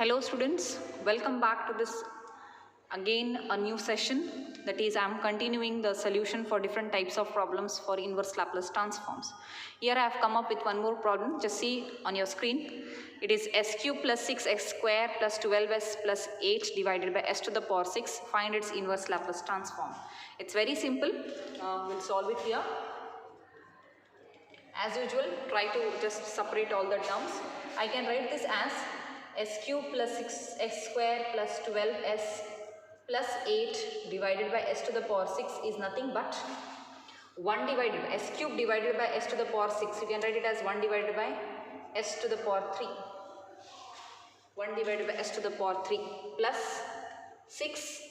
Hello students, welcome back to this again a new session. That is, I am continuing the solution for different types of problems for inverse Laplace transforms. Here I have come up with one more problem. Just see on your screen. It is s cube plus 6x square plus 12s plus 8 divided by s to the power 6. Find its inverse Laplace transform. It's very simple. We'll solve it here. As usual, try to just separate all the terms. I can write this as s cube plus 6x square plus 12s plus 8 divided by s to the power 6 is nothing but 1 divided by s cube divided by s to the power 6. You can write it as 1 divided by s to the power 3. 1 divided by s to the power 3 plus 6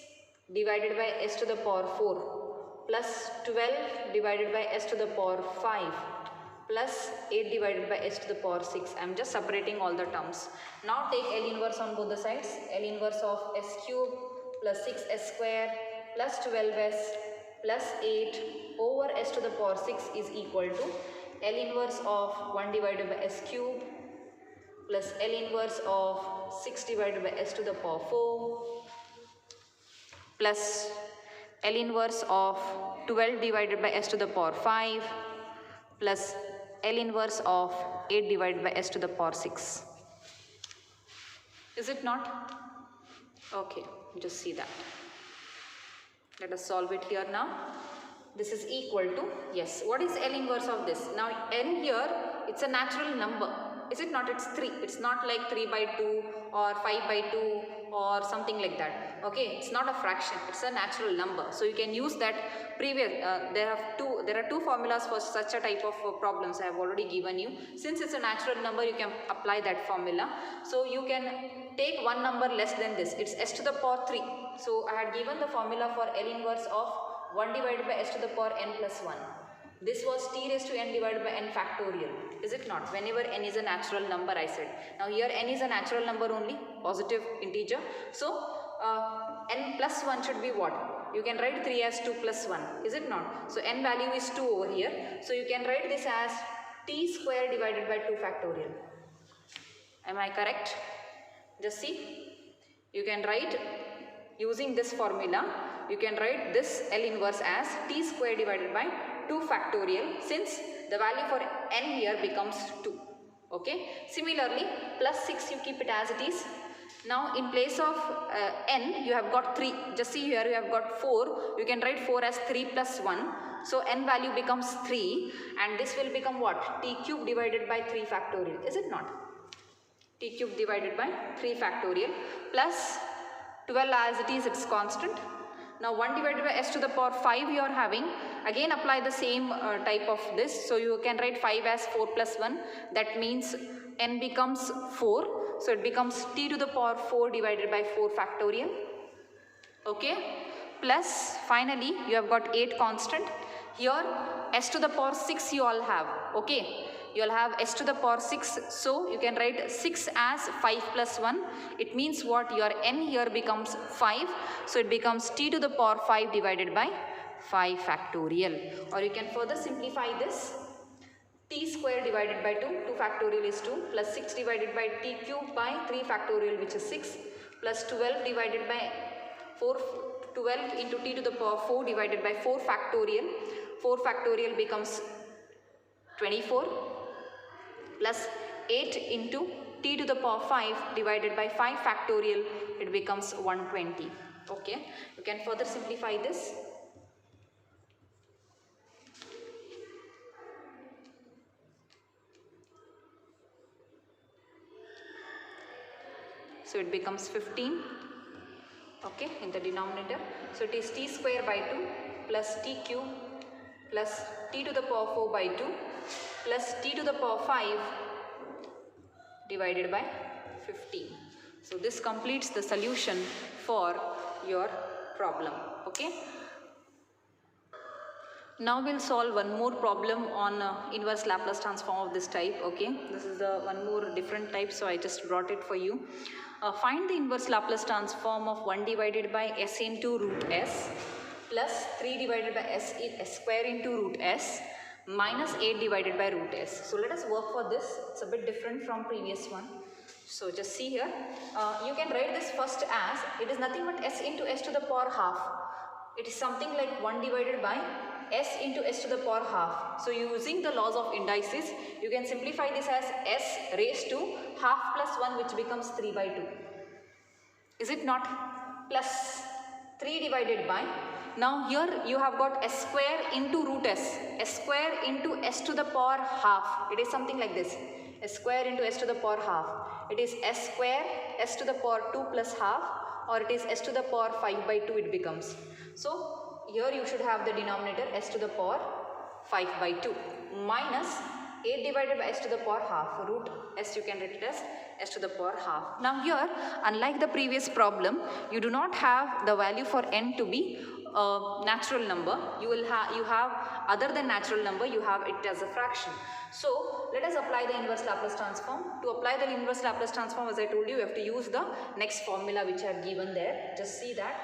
divided by s to the power 4 plus 12 divided by s to the power 5 plus 8 divided by s to the power 6. I am just separating all the terms. Now take L inverse on both the sides. L inverse of s cube plus 6s square plus 12s plus 8 over s to the power 6 is equal to L inverse of 1 divided by s cube plus L inverse of 6 divided by s to the power 4 plus L inverse of 12 divided by s to the power 5 plus L inverse of 8 divided by s to the power 6. Is it not? Okay, just see that. Let us solve it here now. This is equal to, yes, what is L inverse of this? Now n here, it's a natural number. Is it not? It's 3. It's not like 3 by 2 or 5 by 2 or something like that. Okay, it's not a fraction. It's a natural number. So you can use that previous. There are two formulas for such a type of problems I have already given you. Since it's a natural number, you can apply that formula. So you can take one number less than this. It's s to the power 3. So I had given the formula for L inverse of 1 divided by s to the power n plus 1. This was t raised to n divided by n factorial. Is it not? Whenever n is a natural number, I said. Now here n is a natural number only, positive integer. So n plus 1 should be what? You can write 3 as 2 plus 1. Is it not? So n value is 2 over here. So you can write this as t square divided by 2 factorial. Am I correct? Just see. You can write using this formula. You can write this L inverse as t square divided by 2 factorial, since the value for n here becomes 2. Okay. Similarly, plus 6 you keep it as it is. Now in place of n you have got 3. Just see here you have got 4. You can write 4 as 3 plus 1. So n value becomes 3 and this will become what? T cube divided by 3 factorial. Is it not? T cube divided by 3 factorial plus 12 as it is, it's constant. Now 1 divided by s to the power 5 you are having. Again apply the same type of this. So you can write 5 as 4 plus 1. That means n becomes 4. So it becomes t to the power 4 divided by 4 factorial. Okay. Plus finally you have got 8 constant. Here s to the power 6 you all have. Okay. You will have s to the power 6. So you can write 6 as 5 plus 1. It means what? Your n here becomes 5. So it becomes t to the power 5 divided by 5 factorial. Or you can further simplify this. T square divided by 2. 2 factorial is 2 plus 6 divided by t cube by 3 factorial, which is 6, plus 12 divided by 4. 12 into t to the power 4 divided by 4 factorial. 4 factorial becomes 24. Plus 8 into t to the power 5 divided by 5 factorial, it becomes 120. Okay, you can further simplify this. So it becomes 15. Okay, in the denominator. So it is t square by 2 plus t cube plus t to the power 4 by 2 plus t to the power 5 divided by 15. So this completes the solution for your problem. Okay. Now we'll solve one more problem on inverse Laplace transform of this type. Okay. This is the one more different type, so I just brought it for you. Find the inverse Laplace transform of 1 divided by s into root s plus 3 divided by s square into root s minus 8 divided by root s. So let us work for this. It's a bit different from previous one. So just see here, you can write this first as, it is nothing but s into s to the power half. It is something like 1 divided by s into s to the power half. So using the laws of indices, you can simplify this as s raised to half plus 1, which becomes 3 by 2. Is it not? Plus 3 divided by, now here you have got s square into root s square into s to the power half. It is something like this, s square into s to the power half. It is s square s to the power 2 plus half, or it is s to the power 5 by 2 it becomes. So here you should have the denominator s to the power 5 by 2 minus 8 divided by s to the power half. Root s you can write it as s to the power half. Now here, unlike the previous problem, you do not have the value for n to be a natural number. You have other than natural number, you have it as a fraction. So let us apply the inverse Laplace transform. To apply the inverse Laplace transform, as I told you, you have to use the next formula which I have given there. Just see that.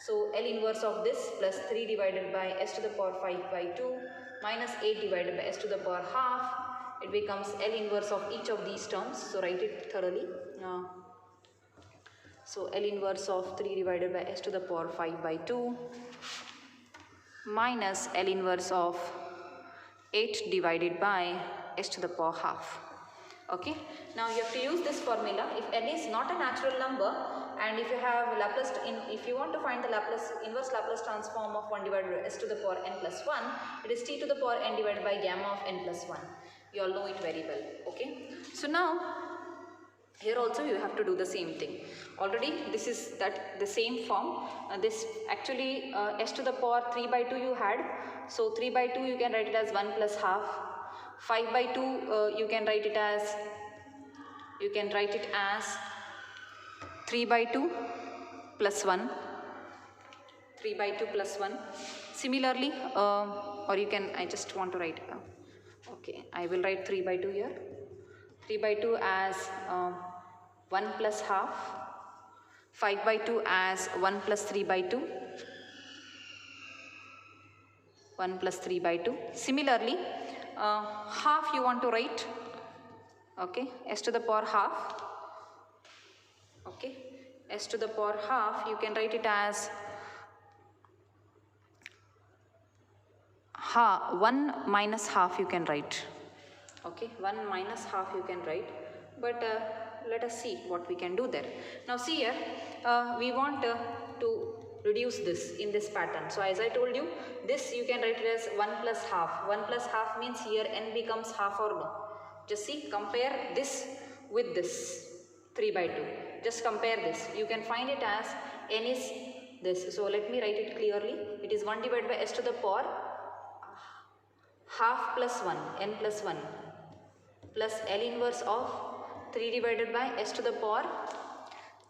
So L inverse of this plus 3 divided by s to the power 5 by 2 minus 8 divided by s to the power half. It becomes L inverse of each of these terms. So write it thoroughly. So L inverse of 3 divided by s to the power 5 by 2 minus L inverse of 8 divided by s to the power half. Okay. Now you have to use this formula. If n is not a natural number, and if you have Laplace, if you want to find the inverse Laplace transform of 1 divided by s to the power n plus 1, it is t to the power n divided by gamma of n plus 1. You all know it very well. Okay. So now here also you have to do the same thing. Already this is the same form. This actually s to the power 3 by 2 you had. So 3 by 2 you can write it as 1 plus half. 5 by 2 you can write it as 3 by 2 plus 1. 3 by 2 plus 1. Similarly, or you can, I just want to write, okay, I will write 3 by 2 here. 3 by 2 as 1 plus half. 5 by 2 as 1 plus 3 by 2. 1 plus 3 by 2. Similarly, half you want to write, okay, s to the power half. Okay, s to the power half, you can write it as 1 minus half you can write. Okay, 1 minus half you can write, but let us see what we can do there. Now see here, we want to reduce this in this pattern. So as I told you, this you can write it as 1 plus half. 1 plus half means here n becomes half or no. Just see, compare this with this 3 by 2. Just compare this. You can find it as n is this. So let me write it clearly. It is 1 divided by s to the power half plus 1, n plus 1, plus L inverse of 3 divided by s to the power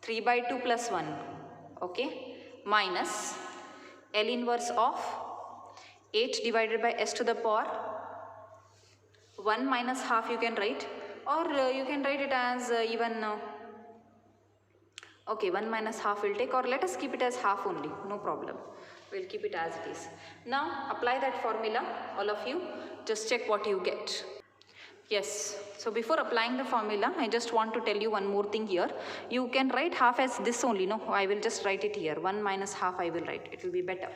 3 by 2 plus 1, okay, minus L inverse of 8 divided by s to the power 1 minus half you can write, or you can write it as even, okay, 1 minus half will take, or let us keep it as half only, no problem. We'll keep it as it is. Now apply that formula, all of you, just check what you get. Yes, so before applying the formula, I just want to tell you one more thing here. You can write half as this only, no, I will just write it here, 1 minus half I will write, it will be better.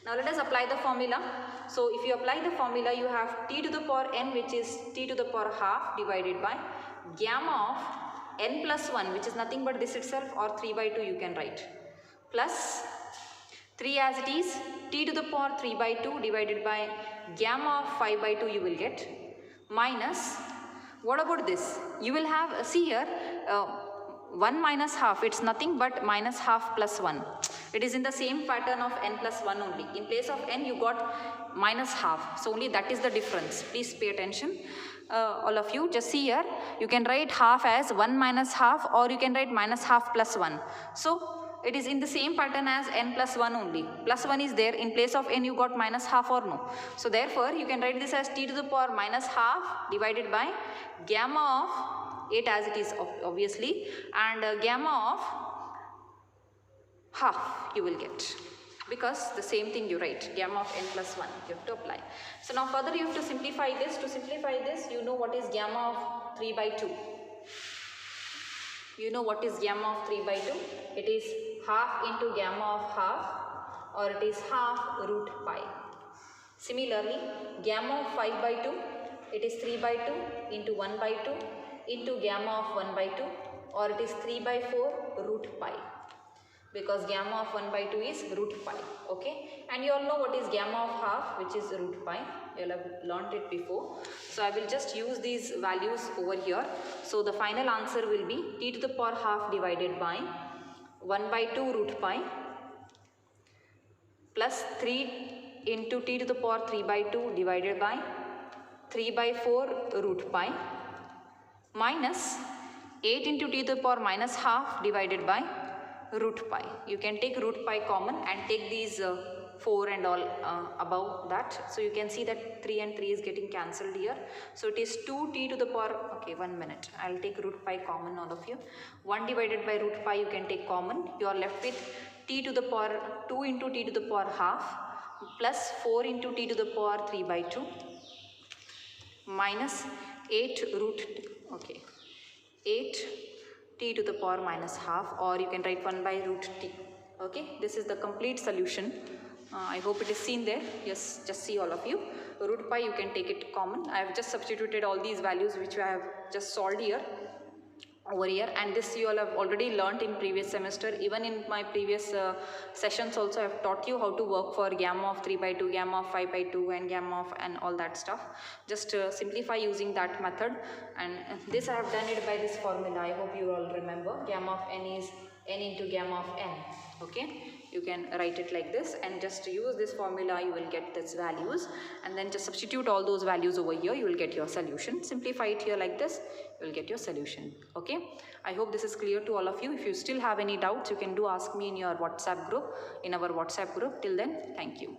Now let us apply the formula. So if you apply the formula, you have t to the power n, which is t to the power half divided by gamma of n plus 1, which is nothing but this itself, or 3 by 2 you can write, plus 3 as it is, t to the power 3 by 2 divided by gamma of 5 by 2 you will get, minus, what about this? You will have, see here, 1 minus half, it's nothing but minus half plus 1. It is in the same pattern of n plus 1 only. In place of n you got minus half, so only that is the difference. Please pay attention. All of you, just see here, you can write half as 1 minus half, or you can write minus half plus 1. So it is in the same pattern as n plus 1 only. Plus 1 is there, in place of n you got minus half or no. So therefore you can write this as t to the power minus half divided by gamma of 8 as it is obviously, and gamma of half you will get, because the same thing you write, gamma of n plus 1 you have to apply. So now further you have to simplify this. To simplify this, you know what is gamma of 3 by 2. You know what is gamma of 3 by 2? It is half into gamma of half, or it is half root pi. Similarly, gamma of 5 by 2, it is 3 by 2 into 1 by 2 into gamma of 1 by 2, or it is 3 by 4 root pi, because gamma of 1 by 2 is root pi. Okay, and you all know what is gamma of half, which is root pi. You all have learnt it before. So I will just use these values over here. So the final answer will be t to the power half divided by 1 by 2 root pi plus 3 into t to the power 3 by 2 divided by 3 by 4 root pi minus 8 into t to the power minus half divided by root pi. You can take root pi common and take these 4 and all above that. So you can see that 3 and 3 is getting cancelled here. So it is 2t to the power, okay, 1 minute. I will take root pi common, all of you. 1 divided by root pi you can take common. You are left with t to the power 2 into t to the power half plus 4 into t to the power 3 by 2 minus 8 root, okay, 8 t to the power minus half, or you can write 1 by root t. Okay, this is the complete solution. I hope it is seen there. Yes, just see all of you. Root pi you can take it common. I have just substituted all these values which I have just solved here over here, and this you all have already learnt in previous semester. Even in my previous sessions also I have taught you how to work for gamma of 3 by 2, gamma of 5 by 2 and gamma of and all that stuff. Just simplify using that method, and this I have done it by this formula. I hope you all remember. Gamma of n is n into gamma of n. Okay, you can write it like this and just use this formula. You will get these values and then just substitute all those values over here. You will get your solution. Simplify it here like this. You will get your solution. Okay, I hope this is clear to all of you. If you still have any doubts, you can do ask me in your WhatsApp group, in our WhatsApp group. Till then, thank you.